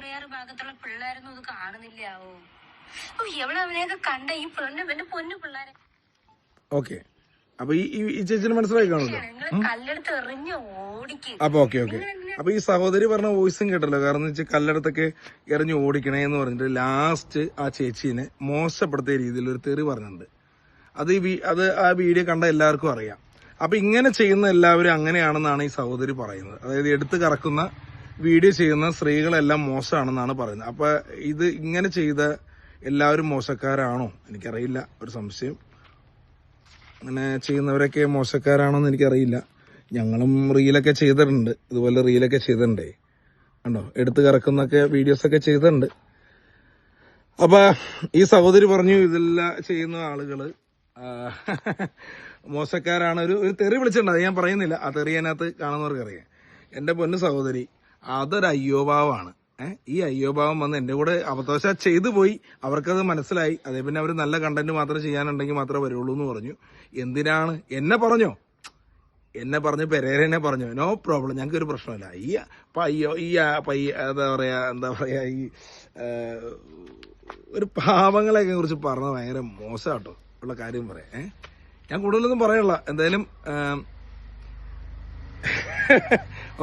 തൃപ്രയാറ് ഭാഗത്തുള്ള പിള്ളേരൊന്നും ഇത് കാണുന്നില്ലാവോ? എവിടെ അവനെയൊക്കെ കണ്ട ഈ പെണ്ണ് പൊന്നു പിള്ളേരെ. ഓക്കെ, അപ്പൊ ഈ ചേച്ചിന് മനസ്സിലായി കാണുമല്ലോ. കല്ലെടുത്ത് എറിഞ്ഞ് ഓടിക്കും. അപ്പൊ ഓക്കെ. അപ്പൊ ഈ സഹോദരി പറഞ്ഞ വോയിസും കേട്ടല്ലോ. കാരണം വെച്ചാൽ കല്ലെടുത്തൊക്കെ എറിഞ്ഞ് ഓടിക്കണേ എന്ന് പറഞ്ഞിട്ട് ലാസ്റ്റ് ആ ചേച്ചീനെ മോശപ്പെടുത്തിയ രീതിയിൽ ഒരു തെറി പറഞ്ഞിട്ടുണ്ട്. അത് ആ വീഡിയോ കണ്ട എല്ലാവർക്കും അറിയാം. അപ്പൊ ഇങ്ങനെ ചെയ്യുന്ന എല്ലാവരും അങ്ങനെയാണെന്നാണ് ഈ സഹോദരി പറയുന്നത്. അതായത് എടുത്തു കറക്കുന്ന വീഡിയോ ചെയ്യുന്ന സ്ത്രീകളെല്ലാം മോശമാണെന്നാണ് പറയുന്നത്. അപ്പൊ ഇത് ഇങ്ങനെ ചെയ്ത എല്ലാവരും മോശക്കാരാണോ? എനിക്കറിയില്ല, ഒരു സംശയം. അങ്ങനെ ചെയ്യുന്നവരൊക്കെ മോശക്കാരാണോന്ന് എനിക്കറിയില്ല. ഞങ്ങളും റീലൊക്കെ ചെയ്തിട്ടുണ്ട്, ഇതുപോലെ റീലൊക്കെ ചെയ്തിട്ടുണ്ടേ. കണ്ടോ, എടുത്തു കറക്കുന്നൊക്കെ വീഡിയോസൊക്കെ ചെയ്തിട്ടുണ്ട്. അപ്പൊ ഈ സഹോദരി പറഞ്ഞു ഇതെല്ലാം ചെയ്യുന്ന ആളുകള് മോശക്കാരാണ്. ഒരു തെറി വിളിച്ചിട്ടുണ്ട്, അത് ഞാൻ പറയുന്നില്ല. ആ തെറി അതിനകത്ത് കാണുന്നവർക്ക് അറിയാം. എന്റെ പൊന്നു സഹോദരി, അതൊരു അയ്യോഭാവമാണ്. ഈ അയ്യോഭാവം വന്ന് എന്റെ കൂടെ അബദ്ധവശാൽ ചെയ്തു പോയി. അവർക്കത് മനസ്സിലായി. അതേ പിന്നെ അവർ നല്ല കണ്ടന്റ് മാത്രം ചെയ്യാനുണ്ടെങ്കിൽ മാത്രമേ വരുള്ളൂ എന്ന് പറഞ്ഞു. എന്തിനാണ് എന്നെ പറഞ്ഞു പെരേരനെ പറഞ്ഞു, നോ പ്രോബ്ലം, ഞങ്ങൾക്ക് ഒരു പ്രശ്നമില്ല. എന്താ പറയാ ഈ ഒരു പാവങ്ങളെയൊക്കെ കുറിച്ച് പറഞ്ഞത് ഭയങ്കര മോശമാട്ടോ ഉള്ള കാര്യം പറയാം. ഞാൻ കൂടുതലൊന്നും പറയല്ല. എന്തായാലും ഓക്കെ.